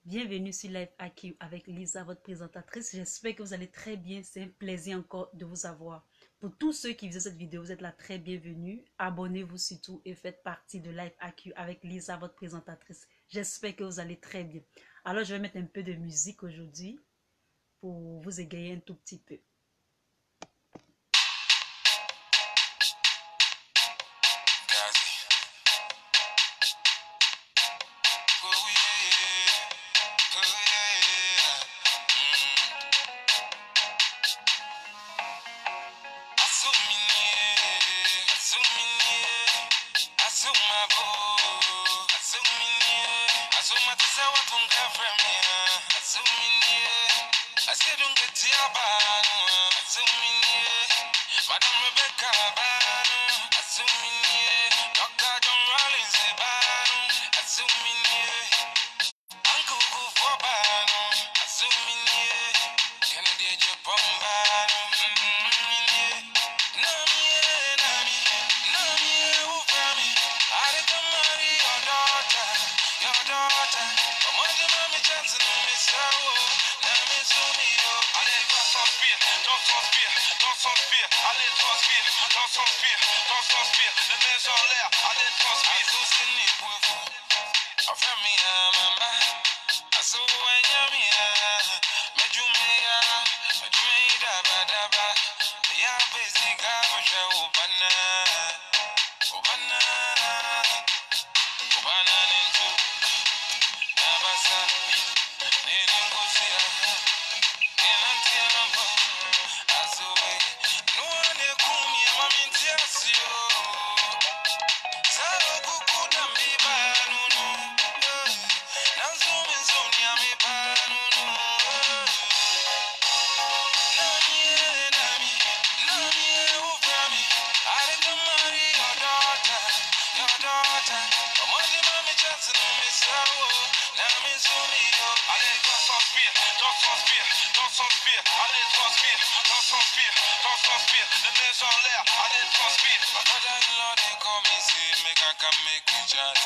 Bienvenue sur Live AQ avec Lisa, votre présentatrice. J'espère que vous allez très bien. C'est un plaisir encore de vous avoir. Pour tous ceux qui visent cette vidéo, vous êtes là très bienvenue. Abonnez-vous surtout et faites partie de Live AQ avec Lisa, votre présentatrice. J'espère que vous allez très bien. Alors, je vais mettre un peu de musique aujourd'hui pour vous égayer un tout petit peu. Madam Rebecca Banu, Asumini, Dr. John Rollins Banu, Asumini, Uncle Kufu Banu, Asumini, Kennedy Japan Banu, Nami, Ufami, I didn't marry your daughter, but what the mommy Johnson, Miss Sour, Nami Sumio, I didn't go so spear, don't so spear. Allez, transpire, transpire, le maison l'air, allez, transpire. Asusini bufu, afami mama, asuwanyamia, mejumeya daba, ya bezika busha ubana nintu, nabasa, ninungusia, ninantiambo. The names on l'air, allez transpire. My father-in-law, they call me Sid, make I can make me chat.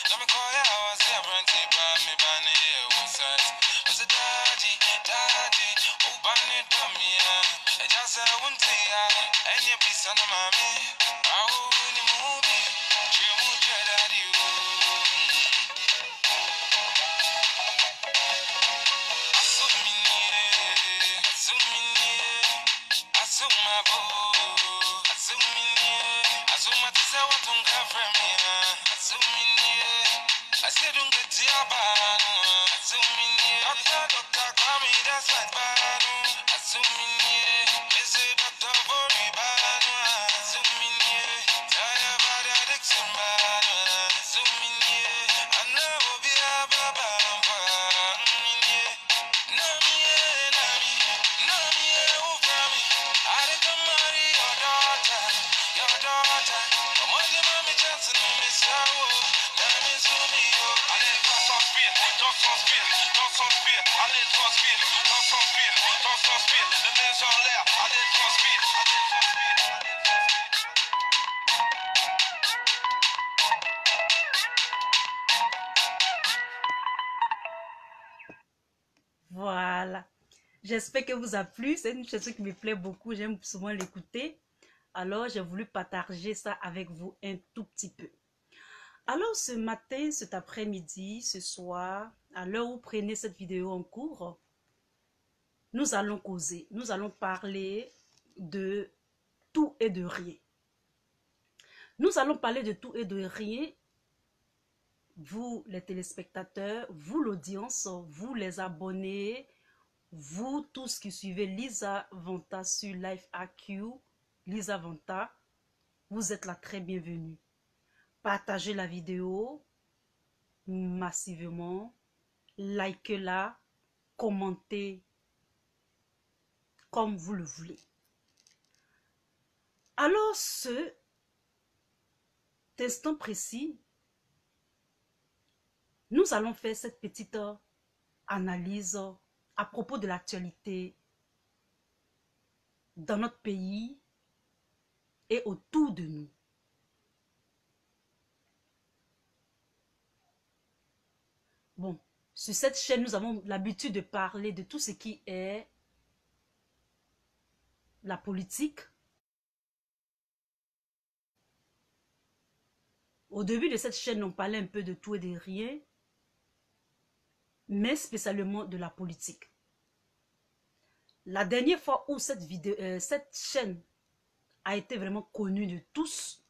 Now me call ya, I was there, Branty, but me bunny, yeah, what's that? Was it daddy, oh, bunny, dummy, yeah. I just said, I wouldn't say, and you be son of mommy. I will in the movie, you won't try daddy, I said, don't get to your bar. Doctor, call me, that's like Bano. Assuming, Mr. Doctor, Bori Bano. Assuming, Taya Bada Dixon Bano. Assuming, I know be a Baba. Nami, Ufami. I didn't marry your daughter. I'm on the mommy Johnson, Miss Sour. Nami Sumio. I didn't go so spear. Don't so spear. Allez, transpire. Le maison en l'air. Allez, transpire. Voilà. J'espère que vous a plu. C'est une chanson qui me plaît beaucoup. J'aime souvent l'écouter. Alors, j'ai voulu partager ça avec vous un tout petit peu. Alors, ce matin, cet après-midi, ce soir, à l'heure où vous prenez cette vidéo en cours, nous allons causer, nous allons parler de tout et de rien. Nous allons parler de tout et de rien. Vous, les téléspectateurs, vous, l'audience, vous, les abonnés, vous, tous qui suivez Lisa Vanta sur Live AQ, Lisa Vanta, vous êtes là très bienvenue. Partagez la vidéo massivement, likez-la, commentez comme vous le voulez. Alors, cet instant précis, nous allons faire cette petite analyse à propos de l'actualité dans notre pays et autour de nous. Bon, Sur cette chaîne, nous avons l'habitude de parler de tout ce qui est la politique. Au début de cette chaîne, on parlait un peu de tout et de rien, mais spécialement de la politique. La dernière fois où cette chaîne a été vraiment connue de tous,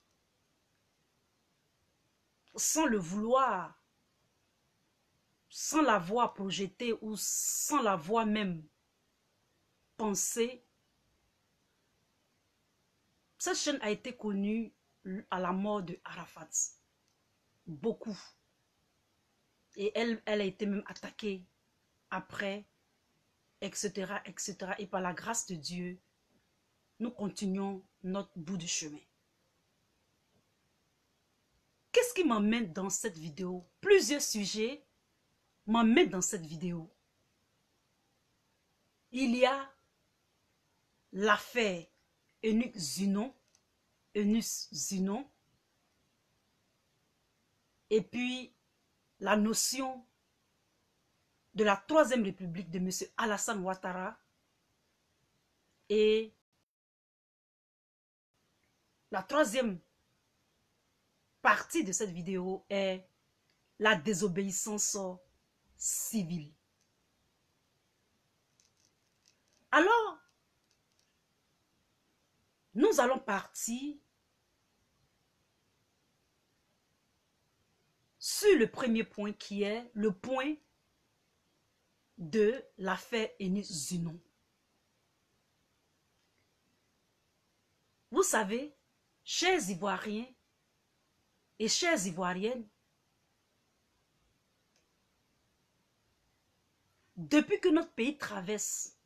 sans le vouloir, sans l'avoir projetée ou sans l'avoir même pensée, cette chaîne a été connue à la mort de Arafat. Beaucoup. Et elle a été même attaquée après, etc., etc. Et par la grâce de Dieu, nous continuons notre bout de chemin. Qu'est-ce qui m'emmène dans cette vidéo? Plusieurs sujets m'emmènent dans cette vidéo. Il y a l'affaire Eunice Zinon, et puis la notion de la Troisième République de M. Alassane Ouattara, et la troisième partie de cette vidéo est la désobéissance civile. Alors, nous allons partir sur le premier point qui est le point de l'affaire Eunice Zinon. Vous savez, chers Ivoiriens et chères Ivoiriennes, depuis que notre pays traverse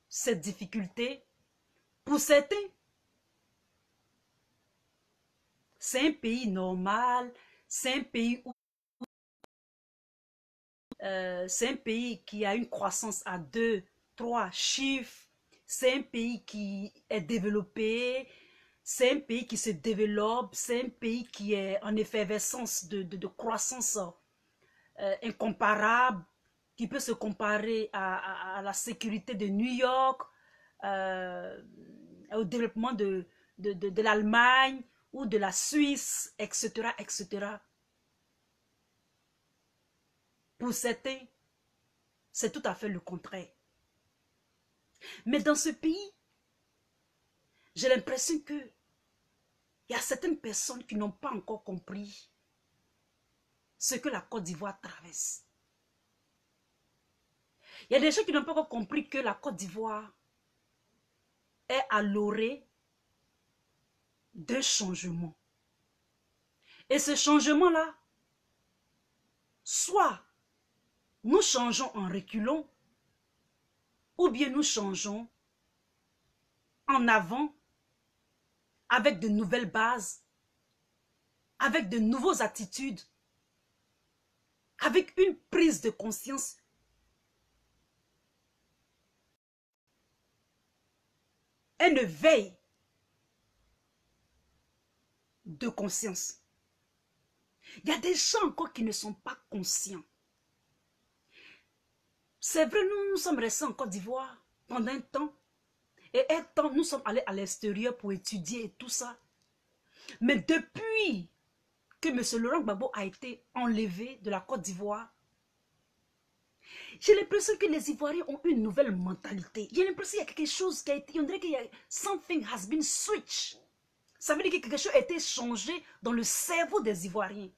cette difficulté, pour certains, c'est un pays normal, c'est un pays où c'est un pays qui a une croissance à 2, 3 chiffres, c'est un pays qui est développé, c'est un pays qui se développe, c'est un pays qui est en effervescence de croissance incomparable, qui peut se comparer à la sécurité de New York, au développement de l'Allemagne ou de la Suisse, etc., etc. Pour certains, c'est tout à fait le contraire. Mais dans ce pays, j'ai l'impression que il y a certaines personnes qui n'ont pas encore compris ce que la Côte d'Ivoire traverse. Il y a des gens qui n'ont pas encore compris que la Côte d'Ivoire est à l'orée d'un changement. Et ce changement-là, soit nous changeons en reculant, ou bien nous changeons en avant, avec de nouvelles bases, avec de nouvelles attitudes, avec une prise de conscience. Une veille de conscience. Il y a des gens encore qui ne sont pas conscients. C'est vrai, nous sommes restés en Côte d'Ivoire pendant un temps. Et un temps, nous sommes allés à l'extérieur pour étudier et tout ça. Mais depuis que M. Laurent Gbagbo a été enlevé de la Côte d'Ivoire, j'ai l'impression que les Ivoiriens ont une nouvelle mentalité. J'ai l'impression qu'il y a quelque chose qui a été... On dirait qu'il y a... Something has been switched. Ça veut dire que quelque chose a été changé dans le cerveau des Ivoiriens.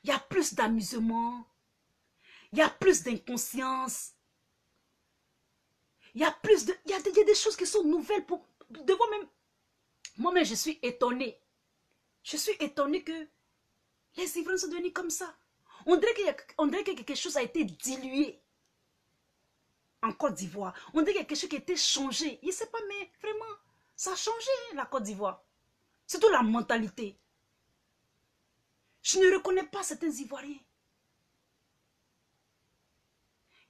Il y a plus d'amusement. Il y a plus d'inconscience. Il y a plus de... Il y a des choses qui sont nouvelles pour... Devant même... Moi-même, je suis étonnée. Je suis étonnée que les Ivoiriens sont devenus comme ça. On dirait que quelque chose a été dilué en Côte d'Ivoire. On dirait qu'il y a quelque chose qui a été changé. Je ne sais pas, mais vraiment, ça a changé la Côte d'Ivoire. Surtout la mentalité. Je ne reconnais pas certains Ivoiriens.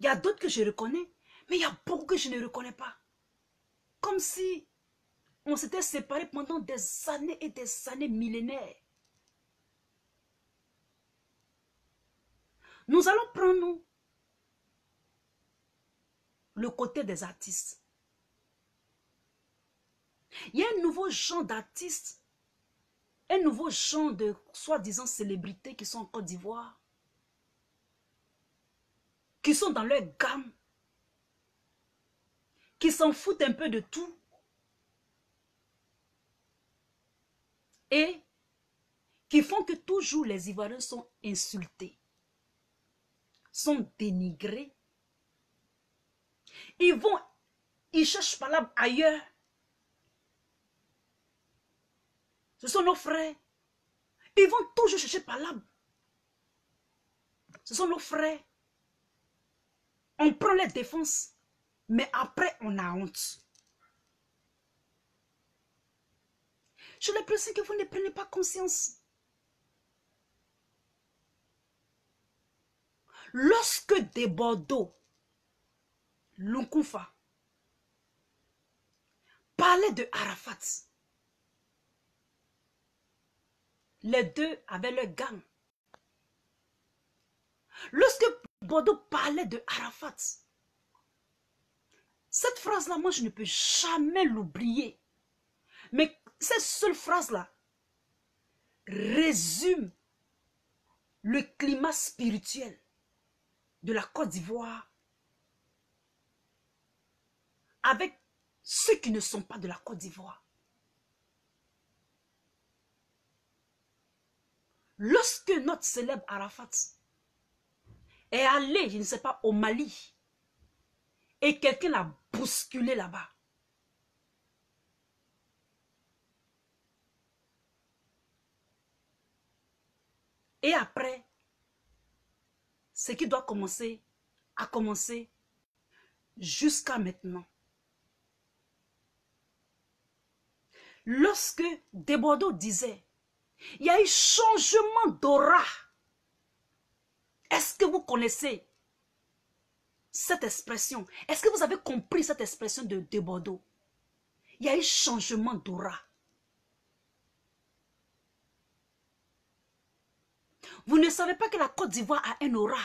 Il y a d'autres que je reconnais, mais il y a beaucoup que je ne reconnais pas. Comme si on s'était séparés pendant des années et des années millénaires. Nous allons prendre le côté des artistes. Il y a un nouveau genre d'artistes, un nouveau genre de soi-disant célébrités qui sont en Côte d'Ivoire, qui sont dans leur gamme, qui s'en foutent un peu de tout et qui font que toujours les Ivoiriens sont insultés, sont dénigrés. Ils cherchent palabre ailleurs. Ce sont nos frères. Ils vont toujours chercher palabre. Ce sont nos frères. On prend les défenses, mais après on a honte. J'ai l'impression que vous ne prenez pas conscience. Lorsque des Bordeaux, Lunkufa, parlaient de Arafat, les deux avaient leur gang. Lorsque Bordeaux parlait de Arafat, cette phrase-là, moi, je ne peux jamais l'oublier. Mais cette seule phrase-là résume le climat spirituel de la Côte d'Ivoire avec ceux qui ne sont pas de la Côte d'Ivoire. Lorsque notre célèbre Arafat est allé, je ne sais pas, au Mali, et quelqu'un l'a bousculé là-bas, et après, ce qui doit commencer, a commencé jusqu'à maintenant. Lorsque Desbordeaux disait, il y a eu changement d'aura. Est-ce que vous connaissez cette expression? Est-ce que vous avez compris cette expression de Desbordeaux? Il y a eu changement d'aura. Vous ne savez pas que la Côte d'Ivoire a un aura.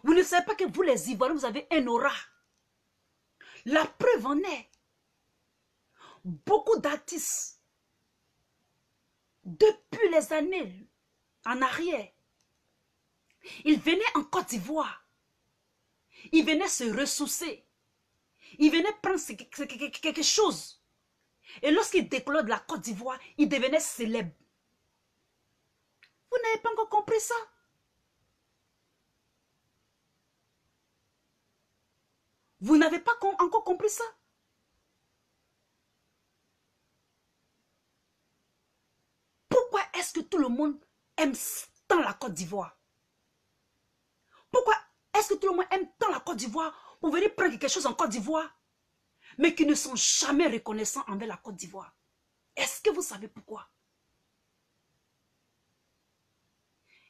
Vous ne savez pas que vous les Ivoiriens, vous avez un aura. La preuve en est. Beaucoup d'artistes, depuis les années en arrière, ils venaient en Côte d'Ivoire. Ils venaient se ressourcer. Ils venaient prendre quelque chose. Et lorsqu'ils décollaient de la Côte d'Ivoire, ils devenaient célèbres. Vous n'avez pas encore compris ça? Vous n'avez pas encore compris ça? Pourquoi est-ce que tout le monde aime tant la Côte d'Ivoire? Pourquoi est-ce que tout le monde aime tant la Côte d'Ivoire pour venir prendre quelque chose en Côte d'Ivoire, mais qui ne sont jamais reconnaissants envers la Côte d'Ivoire? Est-ce que vous savez pourquoi?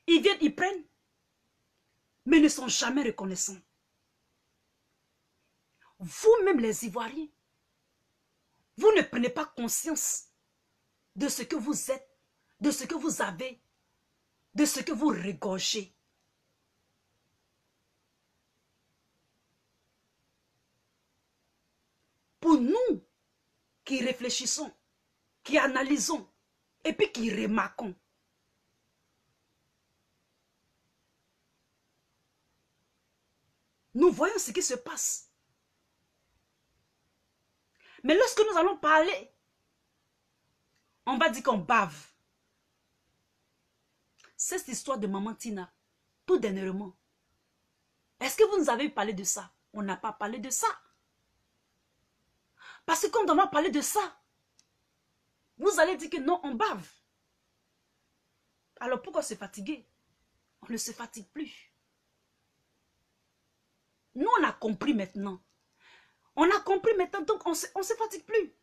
Ils viennent, ils prennent, mais ne sont jamais reconnaissants. Vous-même les Ivoiriens, vous ne prenez pas conscience de ce que vous êtes, de ce que vous avez, de ce que vous regorgez. Pour nous qui réfléchissons, qui analysons et puis qui remarquons, nous voyons ce qui se passe. Mais lorsque nous allons parler, on va dire qu'on bave. C'est cette histoire de Maman Tina, tout dernièrement. Est-ce que vous nous avez parlé de ça? On n'a pas parlé de ça. Parce que quand on va parler de ça, vous allez dire que non, on bave. Alors pourquoi se fatiguer? On ne se fatigue plus. Nous, on a compris maintenant. On a compris maintenant, donc on ne se fatigue plus.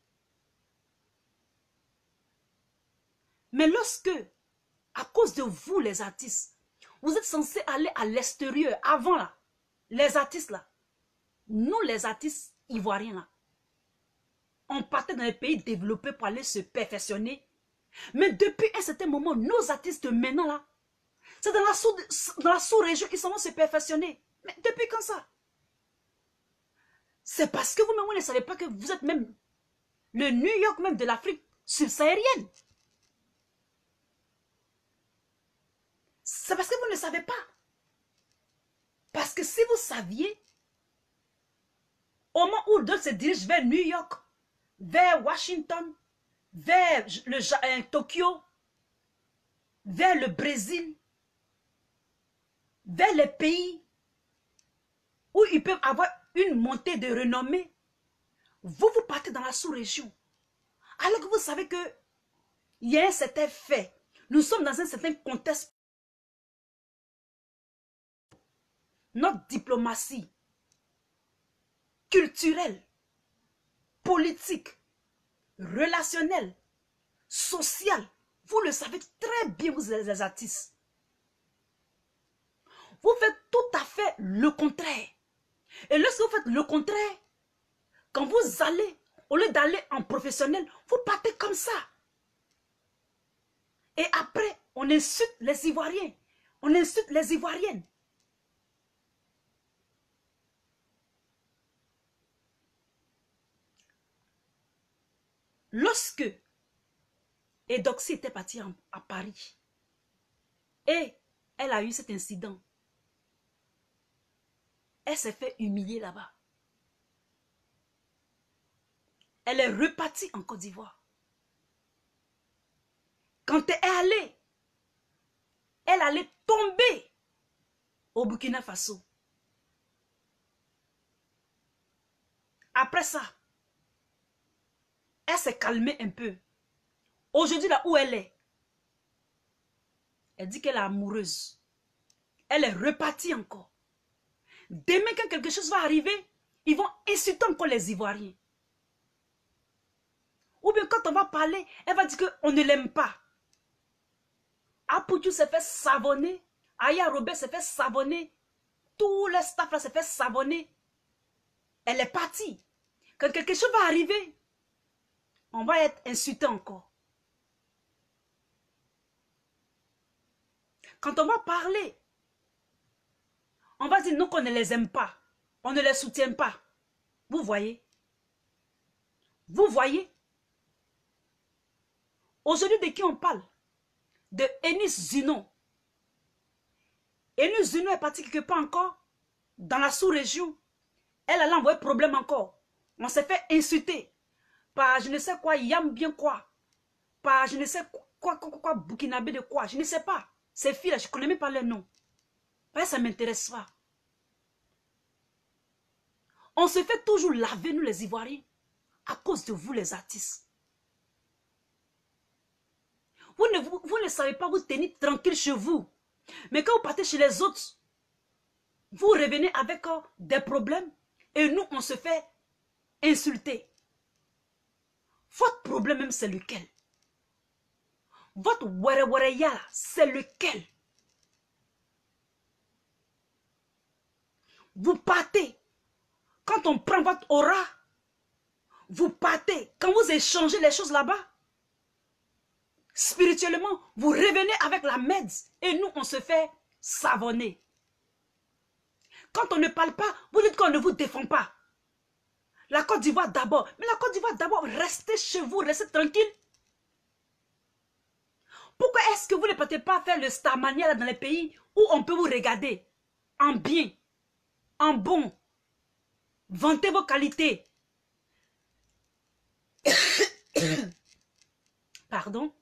Mais lorsque, à cause de vous les artistes, vous êtes censés aller à l'extérieur, avant là, les artistes là, nous les artistes ivoiriens là, on partait dans les pays développés pour aller se perfectionner. Mais depuis un certain moment, nos artistes maintenant là, C'est dans la sous-région qu'ils vont se perfectionner. Mais depuis quand ça? C'est parce que vous-même, vous ne savez pas que vous êtes même le New York même de l'Afrique subsaharienne. C'est parce que vous ne savez pas. Parce que si vous saviez, au moment où d'autres se dirigent vers New York, vers Washington, vers Tokyo, vers le Brésil, vers les pays où ils peuvent avoir une montée de renommée, vous partez dans la sous-région. Alors que vous savez que il y a un certain fait. Nous sommes dans un certain contexte. Notre diplomatie culturelle, politique, relationnelle, sociale, vous le savez très bien, vous êtes les artistes. Vous faites tout à fait le contraire. Et lorsque vous faites le contraire, quand vous allez, au lieu d'aller en professionnel, vous partez comme ça. Et après, on insulte les Ivoiriens. On insulte les Ivoiriennes. Lorsque Eudoxie était partie à Paris et elle a eu cet incident, elle s'est fait humilier là-bas. Elle est repartie en Côte d'Ivoire. Quand elle allait tomber au Burkina Faso. Après ça, elle s'est calmée un peu. Aujourd'hui, là où elle est, elle dit qu'elle est amoureuse. Elle est repartie encore. Demain, quand quelque chose va arriver, ils vont insulter encore les Ivoiriens. Ou bien quand on va parler, elle va dire qu'on ne l'aime pas. Apoutou s'est fait savonner. Aya Robert s'est fait savonner. Tout le staff là s'est fait savonner. Elle est partie. Quand quelque chose va arriver, on va être insulté encore. Quand on va parler, on va dire non qu'on ne les aime pas. On ne les soutient pas. Vous voyez? Vous voyez? Aujourd'hui, de qui on parle? De Enis Zuno. Enis Zuno est parti quelque part encore dans la sous-région. Elle a envoyé problème encore. On s'est fait insulter par je ne sais quoi, Yam bien quoi. Par je ne sais quoi, Burkinabé de quoi. Je ne sais pas. Ces filles-là, je ne connais même pas leur nom. Ça ne m'intéresse pas. On se fait toujours laver, nous les Ivoiriens, à cause de vous les artistes. Vous ne savez pas vous tenir tranquille chez vous. Mais quand vous partez chez les autres, vous revenez avec des problèmes et nous, on se fait insulter. Votre problème même, c'est lequel? Votre were c'est lequel? Vous partez. Quand on prend votre aura, vous partez. Quand vous échangez les choses là-bas, spirituellement, vous revenez avec la merde et nous, on se fait savonner. Quand on ne parle pas, vous dites qu'on ne vous défend pas. La Côte d'Ivoire d'abord. Mais la Côte d'Ivoire d'abord, restez chez vous, restez tranquille. Pourquoi est-ce que vous ne partez pas faire le Starmania dans les pays où on peut vous regarder en bien, en bon, vantez vos qualités. Pardon.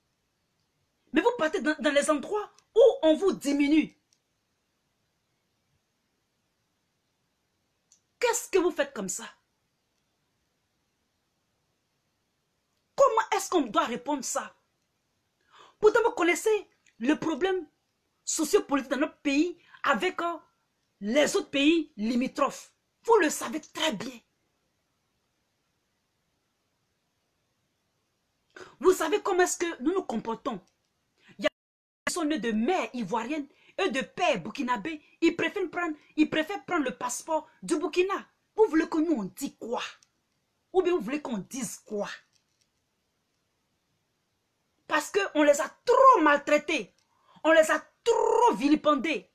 Mais vous partez dans les endroits où on vous diminue. Qu'est-ce que vous faites comme ça? Comment est-ce qu'on doit répondre ça? Pourtant, vous connaissez le problème sociopolitique dans notre pays avec les autres pays limitrophes. Vous le savez très bien. Vous savez comment est-ce que nous nous comportons. Il y a des personnes de mère ivoirienne et de père burkinabé. Ils préfèrent prendre le passeport du Burkina. Vous voulez que nous on dise quoi? Ou bien vous voulez qu'on dise quoi? Parce qu'on les a trop maltraités. On les a trop vilipendés.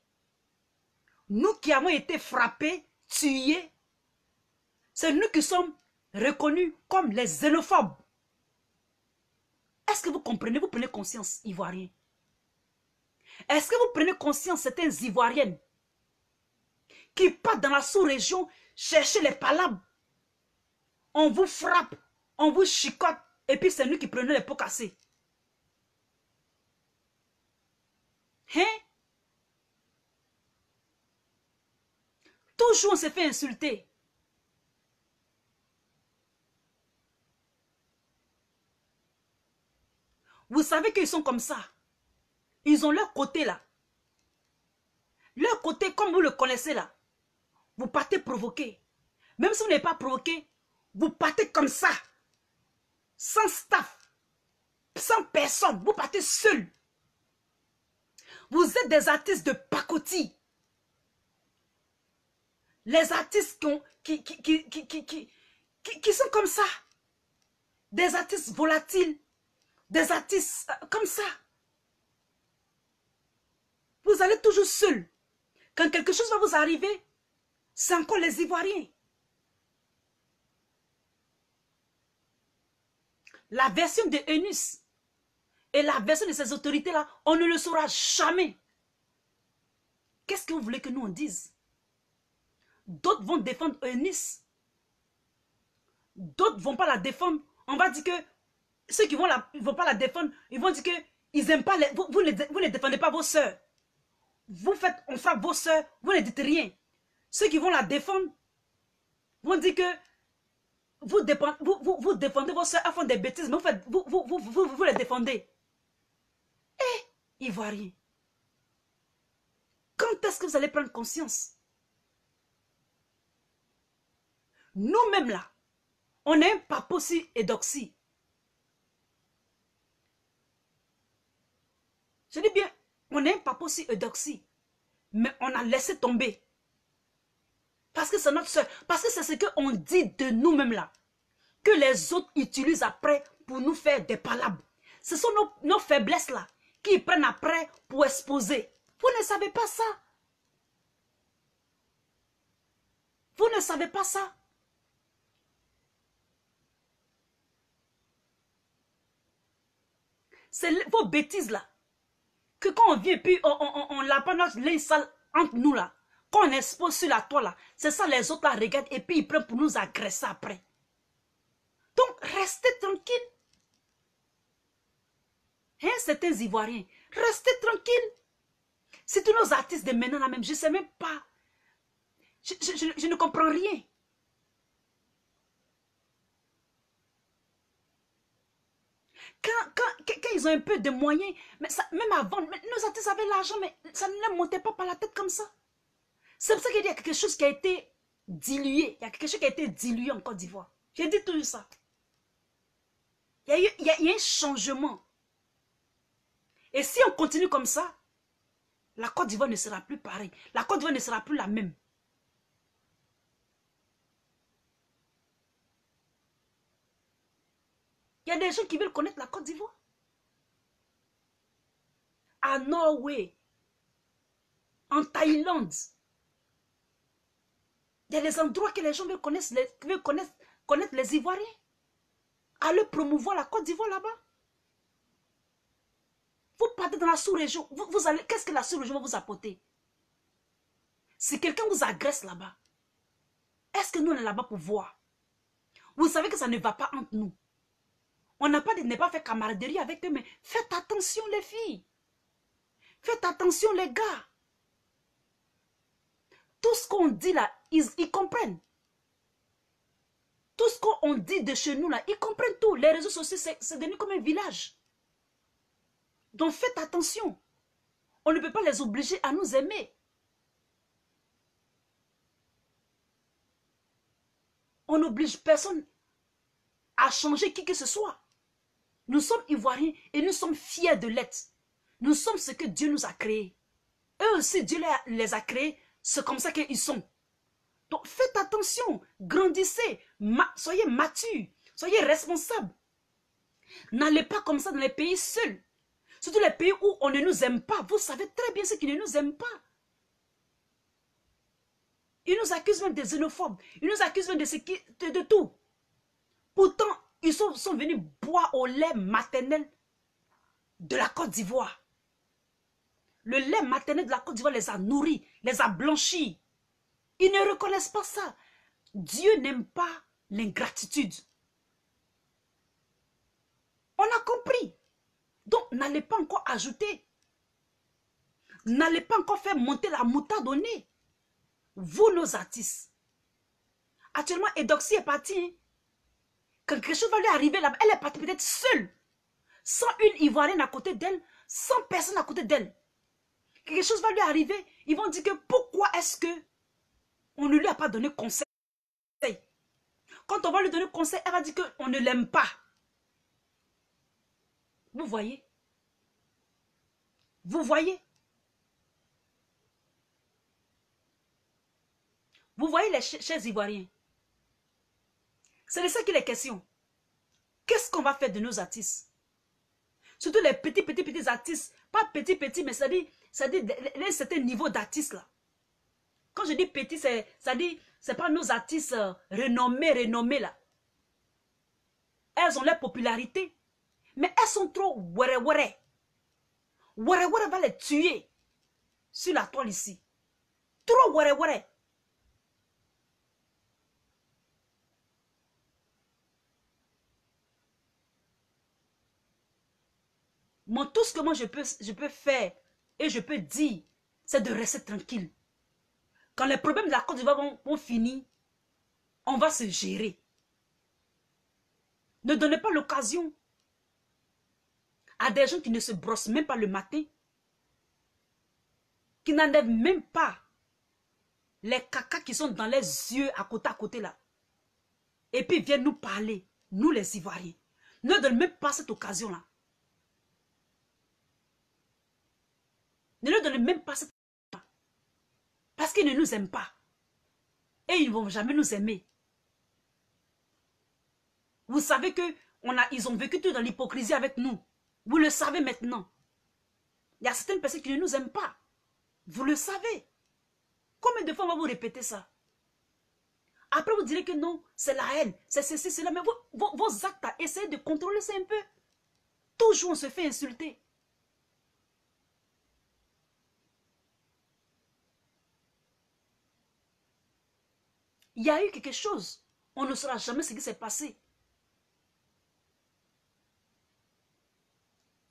Nous qui avons été frappés, tués, c'est nous qui sommes reconnus comme les xénophobes. Est-ce que vous comprenez, vous prenez conscience, Ivoiriens? Est-ce que vous prenez conscience, certaines Ivoiriennes qui partent dans la sous-région chercher les palabres? On vous frappe, on vous chicote, et puis c'est nous qui prenons les pots cassés. Hein? Toujours on se fait insulter. Vous savez qu'ils sont comme ça. Ils ont leur côté là. Leur côté, comme vous le connaissez là. Vous partez provoquer. Même si vous n'êtes pas provoqué, vous partez comme ça. Sans staff. Sans personne. Vous partez seul. Vous êtes des artistes de pacotille. Les artistes qui sont comme ça. Des artistes volatiles. Des artistes comme ça. Vous allez toujours seul. Quand quelque chose va vous arriver, c'est encore les Ivoiriens. La version de Eunice et la version de ces autorités-là, on ne le saura jamais. Qu'est-ce que vous voulez que nous on dise? D'autres vont défendre Eunice. D'autres ne vont pas la défendre. On va dire que ceux qui ne vont pas la défendre, ils vont dire qu'ils n'aiment pas vous ne défendez pas vos sœurs. On frappe vos sœurs, vous ne dites rien. Ceux qui vont la défendre vont dire que vous défendez vos sœurs, elles font des bêtises, mais vous les défendez. Eh, Ivoiriens, quand est-ce que vous allez prendre conscience? Nous-mêmes là, on est un paposi et doxy. Je dis bien, on est un paposi et doxy. Mais on a laissé tomber. Parce que c'est notre soeur. Parce que c'est ce qu'on dit de nous-mêmes là. Que les autres utilisent après pour nous faire des palabres. Ce sont nos faiblesses là. Qu'ils prennent après pour exposer. Vous ne savez pas ça. Vous ne savez pas ça. C'est vos bêtises là. Que quand on vient puis on l'a pas notre linge sale entre nous là. Quand on expose sur la toile là. C'est ça les autres là regardent et puis ils prennent pour nous agresser après. Donc restez tranquille. Hein, certains Ivoiriens. Restez tranquille. C'est tous nos artistes de maintenant là même. Je ne sais même pas. Je ne comprends rien. Quand ils ont un peu de moyens, mais ça, même avant, nos artistes avaient l'argent, mais ça ne leur montait pas par la tête comme ça. C'est pour ça qu'il y a quelque chose qui a été dilué. Il y a quelque chose qui a été dilué en Côte d'Ivoire. J'ai dit tout ça. Il y a un changement. Et si on continue comme ça, la Côte d'Ivoire ne sera plus pareille. La Côte d'Ivoire ne sera plus la même. Il y a des gens qui veulent connaître la Côte d'Ivoire. À Norway, en Thaïlande, il y a des endroits que les gens veulent connaître les Ivoiriens. Allez promouvoir la Côte d'Ivoire là-bas. Vous partez dans la sous-région. Qu'est-ce que la sous-région va vous apporter? Si quelqu'un vous agresse là-bas, est-ce que nous on est là-bas pour voir? Vous savez que ça ne va pas entre nous. On n'a pas de pas fait camaraderie avec eux, mais faites attention les filles. Faites attention les gars. Tout ce qu'on dit là, ils comprennent. Tout ce qu'on dit de chez nous là, ils comprennent tout. Les réseaux sociaux, c'est devenu comme un village. Donc faites attention. On ne peut pas les obliger à nous aimer. On n'oblige personne à changer qui que ce soit. Nous sommes Ivoiriens et nous sommes fiers de l'être. Nous sommes ce que Dieu nous a créés. Eux aussi, Dieu les a créés. C'est comme ça qu'ils sont. Donc faites attention. Grandissez. Soyez matures. Soyez responsables. N'allez pas comme ça dans les pays seuls. Surtout les pays où on ne nous aime pas. Vous savez très bien ce qui ne nous aiment pas. Ils nous accusent même des xénophobes. Ils nous accusent même de tout. Pourtant, ils sont venus boire au lait maternel de la Côte d'Ivoire. Le lait maternel de la Côte d'Ivoire les a nourris, les a blanchis. Ils ne reconnaissent pas ça. Dieu n'aime pas l'ingratitude. On a compris. Donc, n'allez pas encore ajouter. N'allez pas encore faire monter la moutarde au nez. Vous, nos artistes. Actuellement, Eudoxie est partie. Hein. Quand quelque chose va lui arriver là-bas, elle est partie peut-être seule. Sans une Ivoirienne à côté d'elle, sans personne à côté d'elle. Quelque chose va lui arriver, ils vont dire que pourquoi est-ce que on ne lui a pas donné conseil. Quand on va lui donner conseil, elle va dire qu'on ne l'aime pas. Vous voyez? Vous voyez? Vous voyez les chers Ivoiriens? C'est de ça qu'il est question. Qu'est-ce qu'on va faire de nos artistes? Surtout les petits artistes. Pas petits, mais ça dit un certain niveau d'artistes là. Quand je dis petit, ça dit, c'est pas nos artistes renommés là. Elles ont leur popularité. Mais elles sont trop were. Were va les tuer sur la toile ici. Trop were. Moi, tout ce que moi je peux faire et je peux dire, c'est de rester tranquille. Quand les problèmes de la Côte d'Ivoire vont finir, on va se gérer. Ne donnez pas l'occasion à des gens qui ne se brossent même pas le matin, qui n'enlèvent même pas les cacas qui sont dans les yeux à côté là. Et puis viennent nous parler, nous les Ivoiriens. Ne donnez même pas cette occasion-là. Ne leur donnez même pas cette occasion-là. Parce qu'ils ne nous aiment pas. Et ils ne vont jamais nous aimer. Vous savez qu'ils ont vécu tout dans l'hypocrisie avec nous. Vous le savez maintenant. Il y a certaines personnes qui ne nous aiment pas. Vous le savez. Combien de fois on va vous répéter ça? Après, vous direz que non, c'est la haine, c'est ceci, c'est là. Mais vos actes, essayez de contrôler ça un peu. Toujours, on se fait insulter. Il y a eu quelque chose. On ne saura jamais ce qui s'est passé.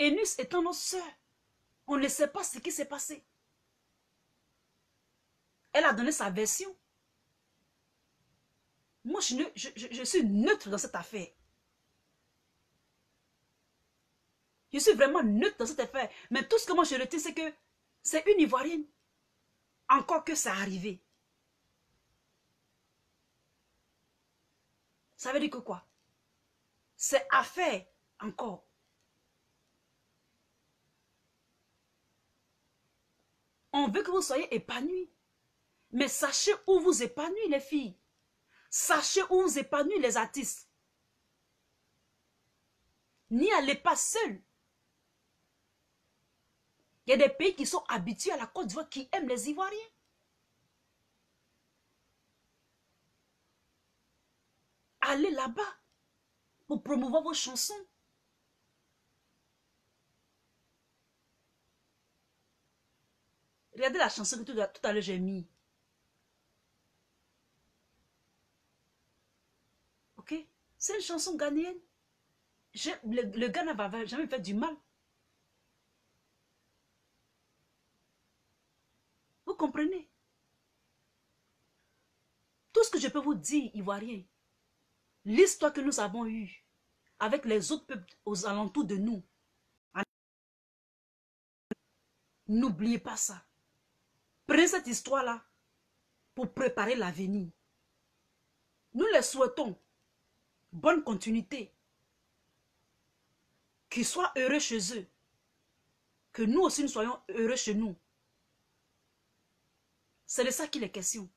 Enus étant notre soeur, on ne sait pas ce qui s'est passé. Elle a donné sa version. Moi, je suis neutre dans cette affaire. Je suis vraiment neutre dans cette affaire. Mais tout ce que moi je retiens, c'est que c'est une Ivoirienne. Encore que ça arrivé. Ça veut dire que quoi? C'est affaire encore. On veut que vous soyez épanouis. Mais sachez où vous épanouissez les filles. Sachez où vous épanouissez les artistes. N'y allez pas seul. Il y a des pays qui sont habitués à la Côte d'Ivoire qui aiment les Ivoiriens. Allez là-bas pour promouvoir vos chansons. Regardez la chanson que tout à l'heure j'ai mis. Ok? C'est une chanson ghanéenne. Le Ghana va jamais faire du mal. Vous comprenez? Tout ce que je peux vous dire, Ivoiriens, l'histoire que nous avons eue avec les autres peuples aux alentours de nous, n'oubliez pas ça. Prenez cette histoire-là pour préparer l'avenir. Nous les souhaitons bonne continuité. Qu'ils soient heureux chez eux. Que nous aussi nous soyons heureux chez nous. C'est de ça qu'il est question.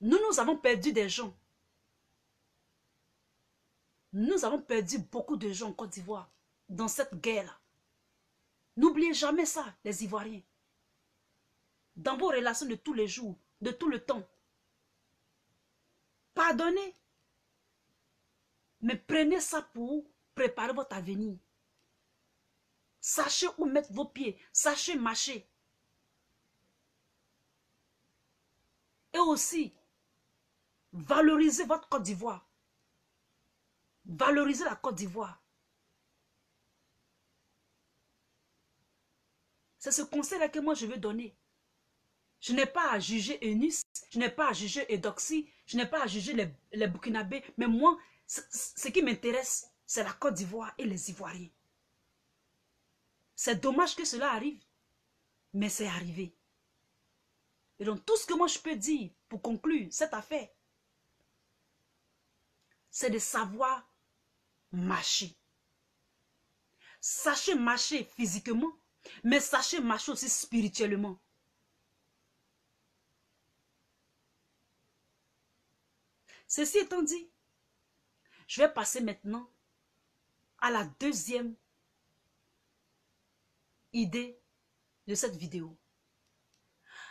Nous avons perdu des gens. Nous avons perdu beaucoup de gens en Côte d'Ivoire dans cette guerre-là. N'oubliez jamais ça, les Ivoiriens. Dans vos relations de tous les jours, de tout le temps. Pardonnez. Mais prenez ça pour préparer votre avenir. Sachez où mettre vos pieds. Sachez marcher. Et aussi, valorisez votre Côte d'Ivoire. Valorisez la Côte d'Ivoire. C'est ce conseil-là que moi je veux donner. Je n'ai pas à juger Eunice, je n'ai pas à juger Eudoxie, je n'ai pas à juger les Burkinabés, mais moi, ce qui m'intéresse, c'est la Côte d'Ivoire et les Ivoiriens. C'est dommage que cela arrive, mais c'est arrivé. Et donc tout ce que moi je peux dire pour conclure cette affaire, c'est de savoir marcher. Sachez marcher physiquement, mais sachez marcher aussi spirituellement. Ceci étant dit, je vais passer maintenant à la deuxième idée de cette vidéo.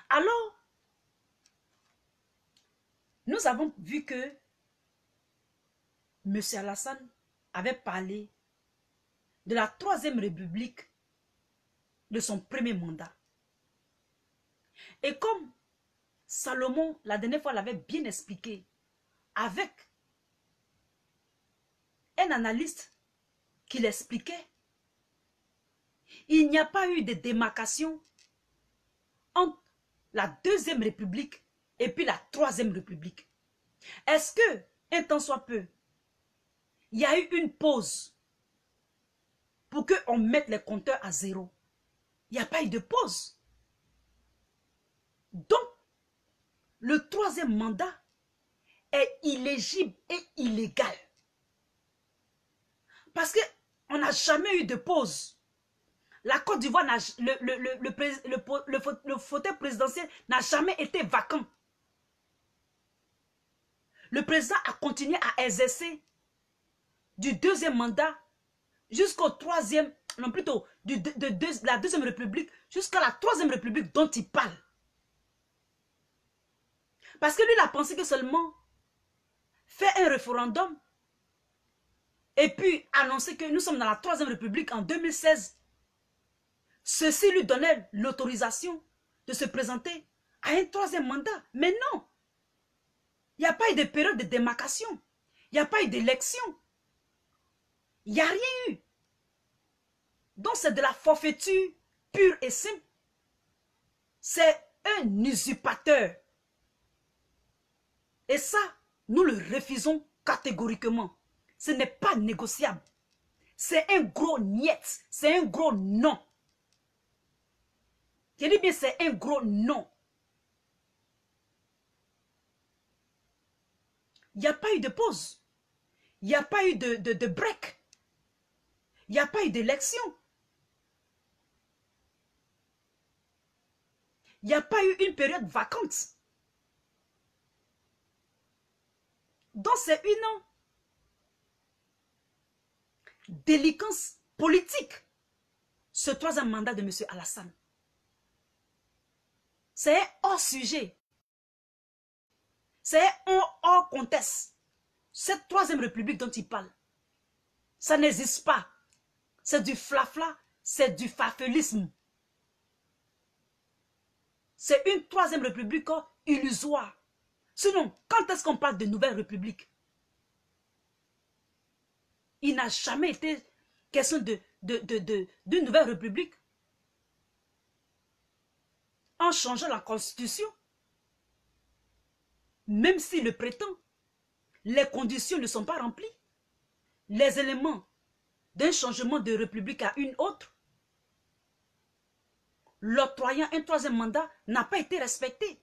Alors, nous avons vu que M. Alassane avait parlé de la Troisième République de son premier mandat. Et comme Salomon, la dernière fois, l'avait bien expliqué, avec un analyste qui l'expliquait, il n'y a pas eu de démarcation entre la Deuxième République et puis la Troisième République. Est-ce que, un temps soit peu, il y a eu une pause pour qu'on mette les compteurs à zéro? Il n'y a pas eu de pause. Donc, le troisième mandat est illégitime et illégal. Parce qu'on n'a jamais eu de pause. La Côte d'Ivoire, le fauteuil présidentiel n'a jamais été vacant. Le président a continué à exercer du deuxième mandat jusqu'au troisième, non plutôt de la Deuxième République jusqu'à la Troisième République dont il parle. Parce que lui, il a pensé que seulement faire un référendum et puis annoncer que nous sommes dans la Troisième République en 2016, ceci lui donnait l'autorisation de se présenter à un troisième mandat. Mais non, il n'y a pas eu de période de démarcation, il n'y a pas eu d'élection, il n'y a rien eu. Donc c'est de la forfaiture pure et simple. C'est un usurpateur. Et ça, nous le refusons catégoriquement. Ce n'est pas négociable. C'est un gros niet. C'est un gros non. Je dis bien c'est un gros non. Il n'y a pas eu de pause. Il n'y a pas eu de break. Il n'y a pas eu d'élection. Il n'y a pas eu une période vacante. Donc c'est une délinquance politique, ce troisième mandat de M. Alassane. C'est hors sujet. C'est hors contexte. Cette troisième république dont il parle, ça n'existe pas. C'est du flafla, c'est du fafelisme. C'est une troisième république illusoire. Sinon, quand est-ce qu'on parle de nouvelle république? Il n'a jamais été question d'une nouvelle république. En changeant la constitution, même s'il le prétend, les conditions ne sont pas remplies. Les éléments d'un changement de république à une autre, l'octroyant un troisième mandat n'a pas été respecté.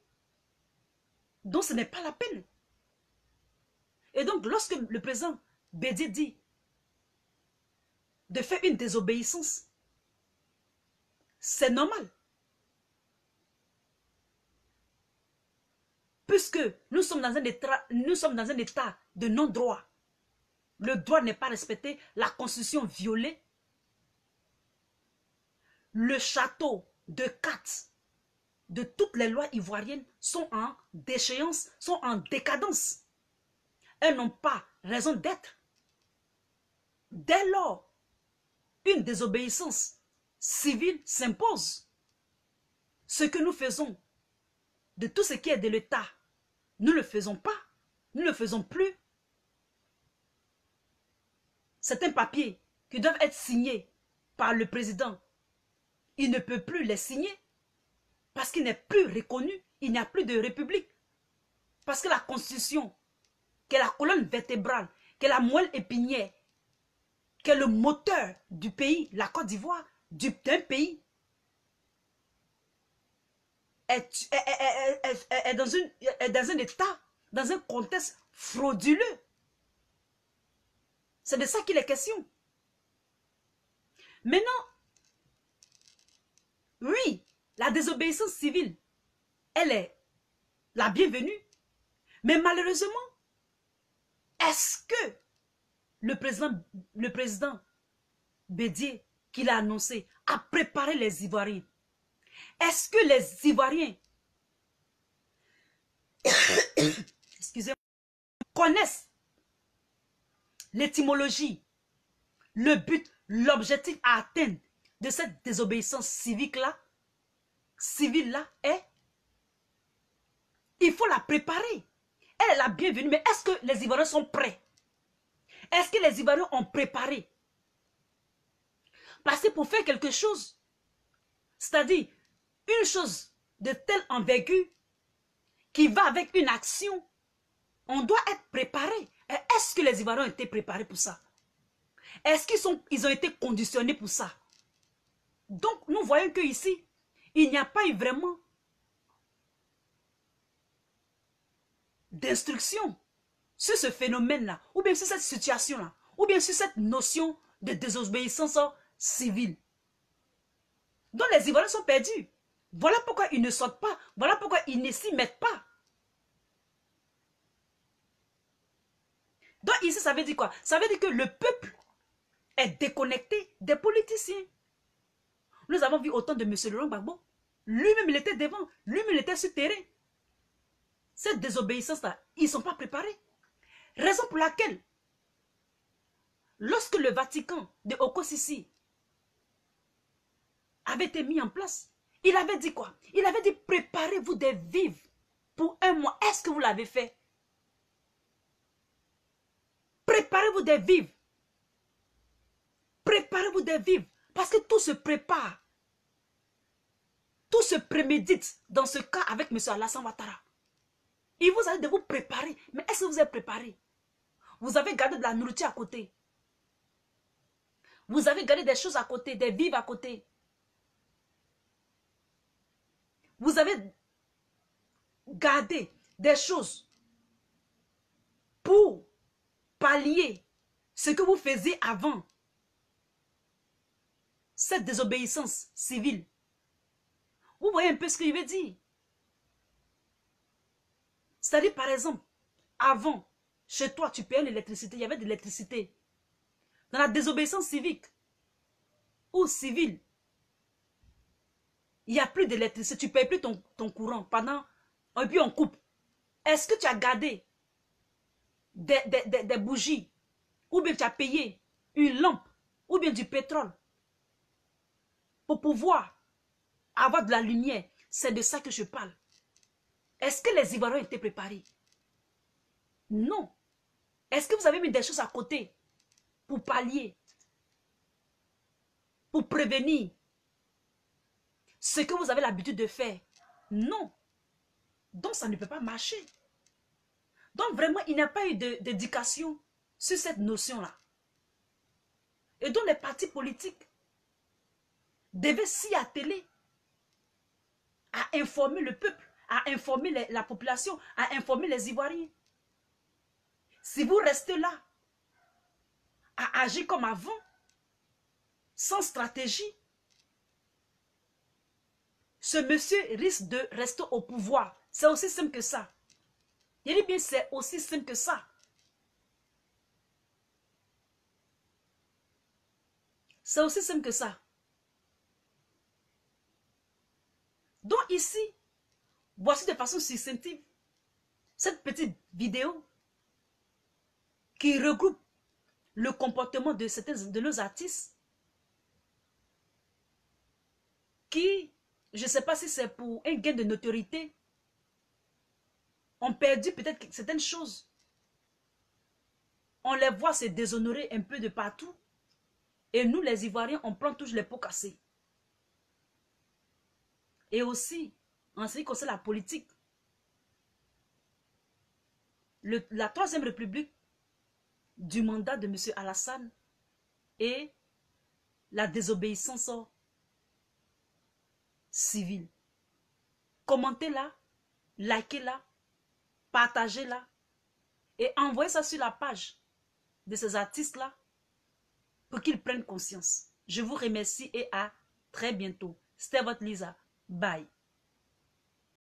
Donc ce n'est pas la peine. Et donc lorsque le président Bédié dit de faire une désobéissance, c'est normal. Puisque nous sommes dans un état de non-droit. le droit n'est pas respecté, la constitution violée, le château de cartes de toutes les lois ivoiriennes sont en déchéance, sont en décadence. Elles n'ont pas raison d'être. Dès lors, une désobéissance civile s'impose. Ce que nous faisons de tout ce qui est de l'État, nous ne le faisons pas, nous ne le faisons plus. Certains papiers qui doivent être signés par le président, il ne peut plus les signer parce qu'il n'est plus reconnu, il n'y a plus de république. Parce que la constitution, qui est la colonne vertébrale, qui est la moelle épinière, qui est le moteur du pays, la Côte d'Ivoire, d'un pays, est dans un état, dans un contexte frauduleux. C'est de ça qu'il est question. Maintenant, oui, la désobéissance civile, elle est la bienvenue. Mais malheureusement, est-ce que le président Bédié, qu'il a annoncé, a préparé les Ivoiriens? Est-ce que les Ivoiriens excusez-moi, connaissent l'étymologie, le but, l'objectif à atteindre de cette désobéissance civile-là est, il faut la préparer. Elle est la bienvenue, mais est-ce que les Ivoiriens sont prêts? Est-ce que les Ivoiriens ont préparé? Parce que pour faire quelque chose, c'est-à-dire une chose de telle envergure qui va avec une action, on doit être préparé. Est-ce que les Ivoiriens ont été préparés pour ça? Est-ce qu'ils ont été conditionnés pour ça? Donc, nous voyons qu'ici, il n'y a pas eu vraiment d'instruction sur ce phénomène-là, ou bien sur cette situation-là, ou bien sur cette notion de désobéissance civile. Donc, les Ivoiriens sont perdus. Voilà pourquoi ils ne sortent pas. Voilà pourquoi ils ne s'y mettent pas. Donc, ici, ça veut dire quoi? Ça veut dire que le peuple est déconnecté des politiciens. Nous avons vu autant de M. Laurent Gbagbo. Lui-même, il était devant. Lui-même, il était sur le terrain. Cette désobéissance-là, ils ne sont pas préparés. Raison pour laquelle, lorsque le Vatican de Okosisi avait été mis en place, il avait dit quoi? Il avait dit, préparez-vous des vivres pour un mois. Est-ce que vous l'avez fait? Préparez-vous des vivres. Préparez-vous des vivres. Parce que tout se prépare. Tout se prémédite dans ce cas avec M. Alassane Ouattara. Il vous a dit de vous préparer. Mais est-ce que vous êtes préparé? Vous avez gardé de la nourriture à côté. Vous avez gardé des choses à côté, des vivres à côté. Vous avez gardé des choses pour pallier ce que vous faisiez avant. Cette désobéissance civile. Vous voyez un peu ce qu'il veut dire. C'est-à-dire, par exemple, avant, chez toi, tu payais l'électricité, il y avait de l'électricité. Dans la désobéissance civique ou civile, il n'y a plus d'électricité, tu ne payes plus ton courant pendant, et puis on coupe. Est-ce que tu as gardé des bougies, ou bien tu as payé une lampe, ou bien du pétrole, pour pouvoir avoir de la lumière? C'est de ça que je parle. Est-ce que les Ivoiriens étaient préparés? Non. Est-ce que vous avez mis des choses à côté pour pallier, pour prévenir ce que vous avez l'habitude de faire? Non. Donc ça ne peut pas marcher. Donc vraiment, il n'y a pas eu d'éducation sur cette notion-là. Et donc les partis politiques devaient s'y atteler à informer le peuple, à informer la population, à informer les Ivoiriens. Si vous restez là, à agir comme avant, sans stratégie, ce monsieur risque de rester au pouvoir. C'est aussi simple que ça. Je dis bien, c'est aussi simple que ça. C'est aussi simple que ça. Donc ici, voici de façon succinctive cette petite vidéo qui regroupe le comportement de certains de nos artistes qui, je ne sais pas si c'est pour un gain de notoriété, ont perdu peut-être certaines choses. On les voit se déshonorer un peu de partout. Et nous, les Ivoiriens, on prend toujours les pots cassés. Et aussi, en ce qui concerne la politique, la Troisième République du mandat de M. Alassane et la désobéissance civile. Commentez-la, likez-la, partagez-la et envoyez ça sur la page de ces artistes-là pour qu'ils prennent conscience. Je vous remercie et à très bientôt. C'était votre Lisa. Bye.